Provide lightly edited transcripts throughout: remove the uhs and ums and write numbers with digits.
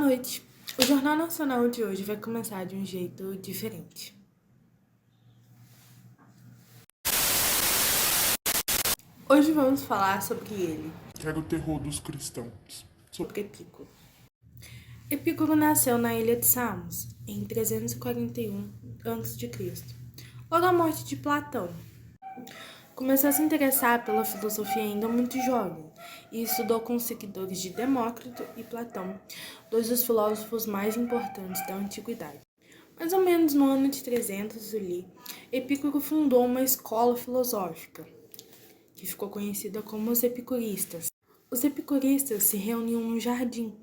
noite. O Jornal Nacional de hoje vai começar de um jeito diferente. Hoje vamos falar sobre ele, Que era o terror dos cristãos. sobre Epicuro. Epicuro nasceu na ilha de Samos, em 341 a.C., logo à morte de Platão. Começou a se interessar pela filosofia ainda muito jovem e estudou com os seguidores de Demócrito e Platão, dois dos filósofos mais importantes da antiguidade. Mais ou menos no ano de 300 ali, Epicuro fundou uma escola filosófica, que ficou conhecida como os epicuristas. Os epicuristas se reuniam no jardim,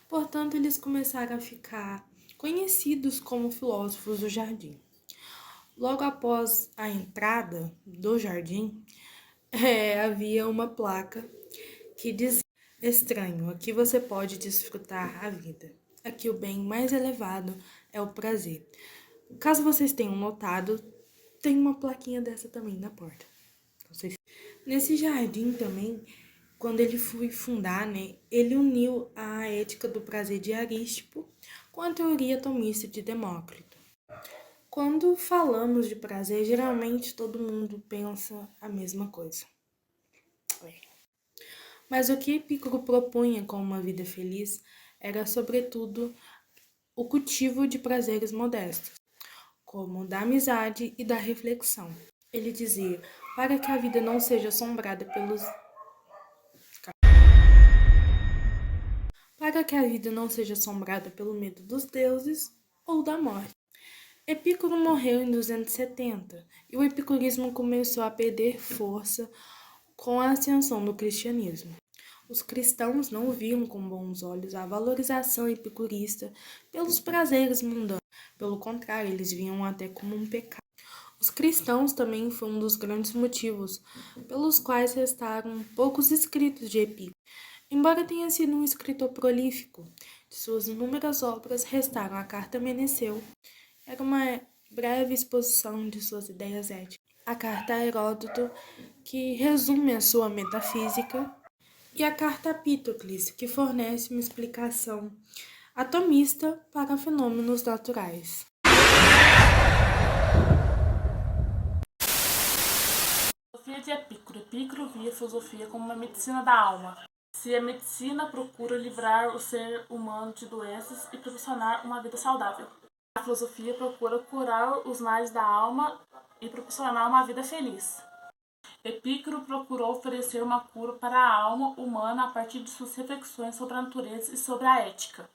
portanto eles começaram a ficar conhecidos como filósofos do jardim. Logo após a entrada do jardim, havia uma placa que dizia: Estranho, aqui você pode desfrutar a vida. Aqui o bem mais elevado é o prazer. Caso vocês tenham notado, tem uma plaquinha dessa também na porta. Nesse jardim também, quando ele foi fundar, ele uniu a ética do prazer de Arístipo com a teoria atomista de Demócrito. Quando falamos de prazer, geralmente todo mundo pensa a mesma coisa. Mas o que Epicuro propunha com uma vida feliz era, sobretudo, o cultivo de prazeres modestos, como da amizade e da reflexão. Ele dizia: para que a vida não seja assombrada pelos para que a vida não seja assombrada pelo medo dos deuses ou da morte. Epicuro morreu em 270 e o epicurismo começou a perder força com a ascensão do cristianismo. Os cristãos não viam com bons olhos a valorização epicurista pelos prazeres mundanos. Pelo contrário, eles viam até como um pecado. Os cristãos também foi um dos grandes motivos pelos quais restaram poucos escritos de Epicuro. Embora tenha sido um escritor prolífico, de suas inúmeras obras restaram a Carta Meneceu, era uma breve exposição de suas ideias éticas, a Carta a Heródoto, que resume a sua metafísica, e a Carta a Pítocles, que fornece uma explicação atomista para fenômenos naturais. Filosofia de Epicuro. Epicuro via a filosofia como uma medicina da alma. Se a medicina procura livrar o ser humano de doenças e proporcionar uma vida saudável, a filosofia procura curar os males da alma e proporcionar uma vida feliz. Epicuro procurou oferecer uma cura para a alma humana a partir de suas reflexões sobre a natureza e sobre a ética.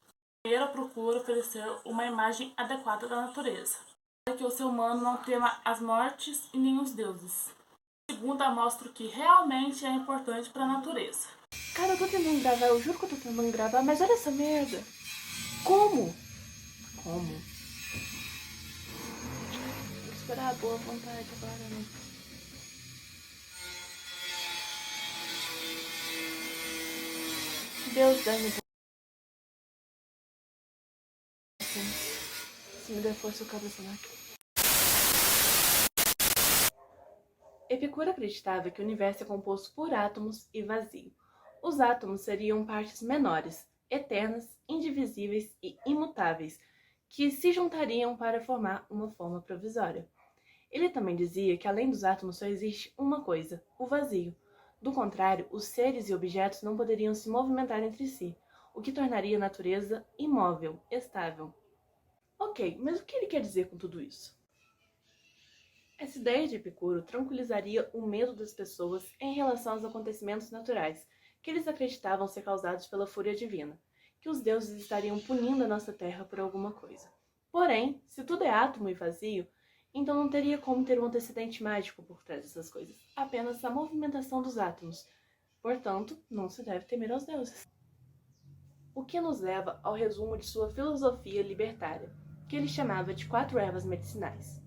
Primeiro, procura oferecer uma imagem adequada da natureza, para que o ser humano não tema as mortes e nem os deuses. Segunda, mostra o que realmente é importante para a natureza. Cara, eu tô tentando gravar, eu juro que eu tô tentando gravar, mas olha essa merda. Como? Vou esperar a boa vontade agora, né? Deus dá-me se me der força, eu quebro essa máquina. Epicuro acreditava que o universo é composto por átomos e vazio. Os átomos seriam partes menores, eternas, indivisíveis e imutáveis, que se juntariam para formar uma forma provisória. Ele também dizia que além dos átomos só existe uma coisa, o vazio. Do contrário, os seres e objetos não poderiam se movimentar entre si, o que tornaria a natureza imóvel, estável. Ok, mas o que ele quer dizer com tudo isso? Essa ideia de Epicuro tranquilizaria o medo das pessoas em relação aos acontecimentos naturais, que eles acreditavam ser causados pela fúria divina, que os deuses estariam punindo a nossa terra por alguma coisa. Porém, se tudo é átomo e vazio, então não teria como ter um antecedente mágico por trás dessas coisas, apenas a movimentação dos átomos. Portanto, não se deve temer aos deuses. O que nos leva ao resumo de sua filosofia libertária, que ele chamava de 4 ervas medicinais.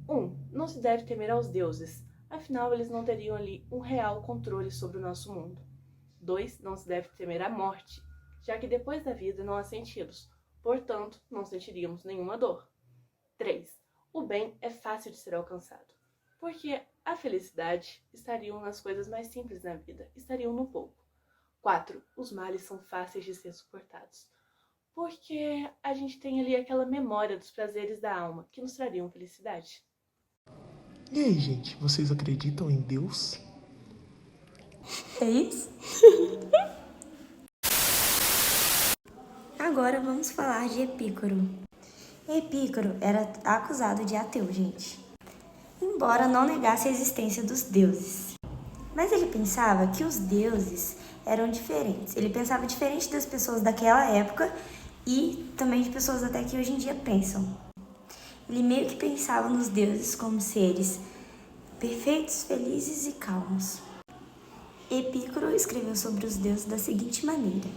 1. Não se deve temer aos deuses, afinal eles não teriam ali um real controle sobre o nosso mundo. 2. Não se deve temer a morte, já que depois da vida não há sentidos, portanto não sentiríamos nenhuma dor. 3. O bem é fácil de ser alcançado, porque a felicidade estariam nas coisas mais simples na vida, estariam no pouco. 4. Os males são fáceis de ser suportados. Porque a gente tem ali aquela memória dos prazeres da alma que nos trariam felicidade. E aí, gente, vocês acreditam em Deus? É isso? Agora vamos falar de Epícoro. Epícoro era acusado de ateu, gente, embora não negasse a existência dos deuses. Mas ele pensava que os deuses eram diferentes. Ele pensava diferente das pessoas daquela época e também de pessoas até que hoje em dia pensam. Ele meio que pensava nos deuses como seres perfeitos, felizes e calmos. Epícoro escreveu sobre os deuses da seguinte maneira: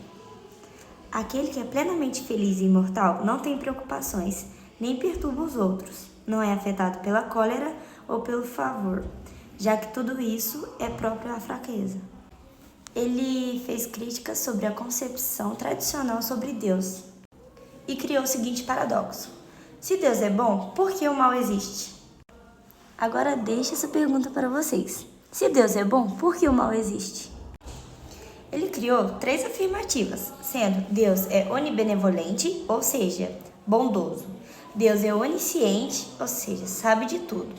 aquele que é plenamente feliz e imortal não tem preocupações, nem perturba os outros, não é afetado pela cólera ou pelo favor, já que tudo isso é próprio à fraqueza. Ele fez críticas sobre a concepção tradicional sobre Deus e criou o seguinte paradoxo: se Deus é bom, por que o mal existe? Agora deixo essa pergunta para vocês. Se Deus é bom, por que o mal existe? Ele criou 3 afirmativas, sendo Deus é onibenevolente, ou seja, bondoso. Deus é onisciente, ou seja, sabe de tudo.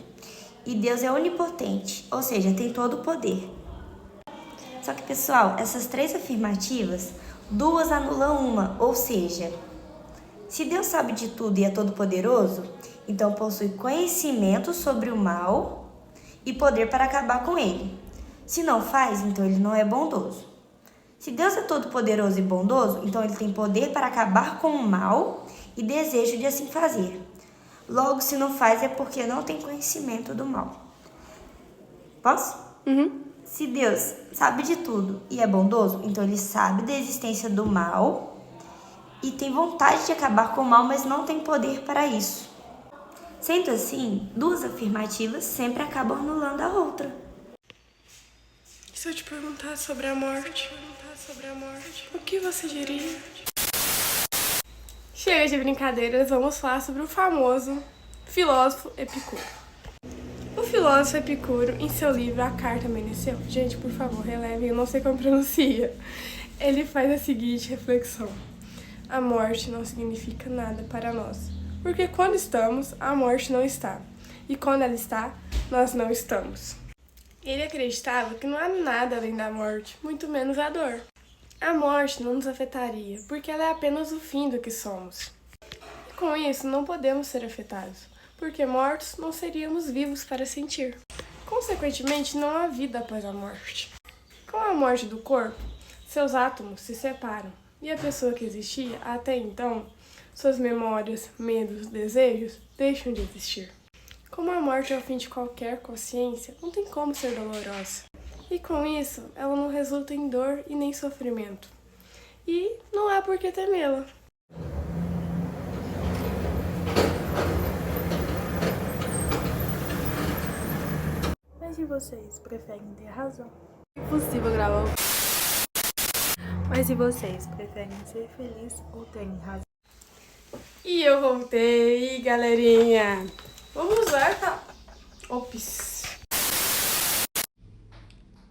E Deus é onipotente, ou seja, tem todo o poder. Só que, pessoal, essas 3 afirmativas, 2 anulam uma, ou seja, se Deus sabe de tudo e é todo poderoso, então possui conhecimento sobre o mal e poder para acabar com ele. Se não faz, então ele não é bondoso. Se Deus é todo poderoso e bondoso, então ele tem poder para acabar com o mal e desejo de assim fazer. Logo, se não faz é porque não tem conhecimento do mal. Posso? Se Deus sabe de tudo e é bondoso, então ele sabe da existência do mal e tem vontade de acabar com o mal, mas não tem poder para isso. Sendo assim, 2 afirmativas sempre acabam anulando a outra. E se eu te perguntar sobre a morte? O que você diria? Chega de brincadeiras, vamos falar sobre o famoso filósofo Epicuro. O filósofo Epicuro, em seu livro A Carta Meneceu, gente, por favor, relevem, eu não sei como pronuncia, ele faz a seguinte reflexão: a morte não significa nada para nós, porque quando estamos, a morte não está, e quando ela está, nós não estamos. Ele acreditava que não há nada além da morte, muito menos a dor. A morte não nos afetaria, porque ela é apenas o fim do que somos. E com isso, não podemos ser afetados, porque mortos não seríamos vivos para sentir. Consequentemente, não há vida após a morte. Com a morte do corpo, seus átomos se separam, e a pessoa que existia até então, suas memórias, medos, desejos, deixam de existir. Como a morte é o fim de qualquer consciência, não tem como ser dolorosa. E com isso, ela não resulta em dor e nem sofrimento. E não há por que temê-la. Mas e vocês, preferem ter razão? Impossível gravar. Mas e vocês, preferem ser felizes ou terem razão? E eu voltei, galerinha. Vamos usar, tá? Ops.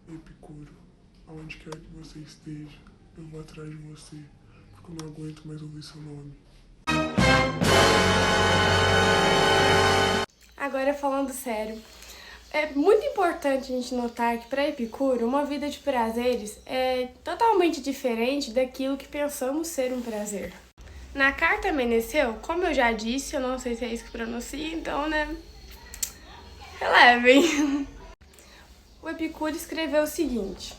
Epicuro, aonde quer que você esteja, eu vou atrás de você, porque eu não aguento mais ouvir seu nome. Agora falando sério, é muito importante a gente notar que para Epicuro, uma vida de prazeres é totalmente diferente daquilo que pensamos ser um prazer. Na Carta Meneceu, como eu já disse, eu não sei se é isso que pronuncia, então, né, relevem. O Epicuro escreveu o seguinte: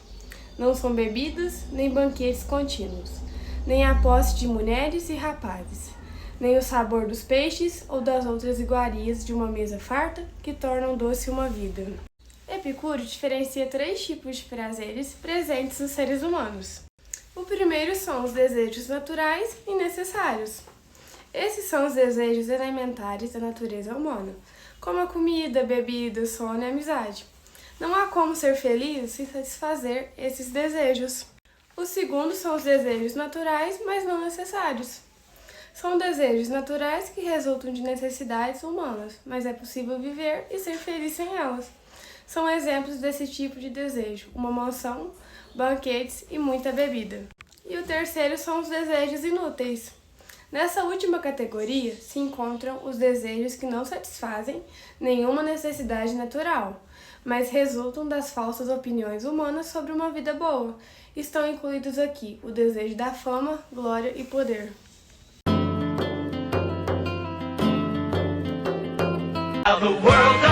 não são bebidas, nem banquetes contínuos, nem a posse de mulheres e rapazes, nem o sabor dos peixes ou das outras iguarias de uma mesa farta que tornam doce uma vida. Epicuro diferencia 3 tipos de prazeres presentes nos seres humanos. O primeiro são os desejos naturais e necessários. Esses são os desejos elementares da natureza humana, como a comida, bebida, sono e amizade. Não há como ser feliz sem satisfazer esses desejos. O segundo são os desejos naturais, mas não necessários. São desejos naturais que resultam de necessidades humanas, mas é possível viver e ser feliz sem elas. São exemplos desse tipo de desejo: uma mansão, banquetes e muita bebida. E o terceiro são os desejos inúteis. Nessa última categoria se encontram os desejos que não satisfazem nenhuma necessidade natural, mas resultam das falsas opiniões humanas sobre uma vida boa. Estão incluídos aqui o desejo da fama, glória e poder. The world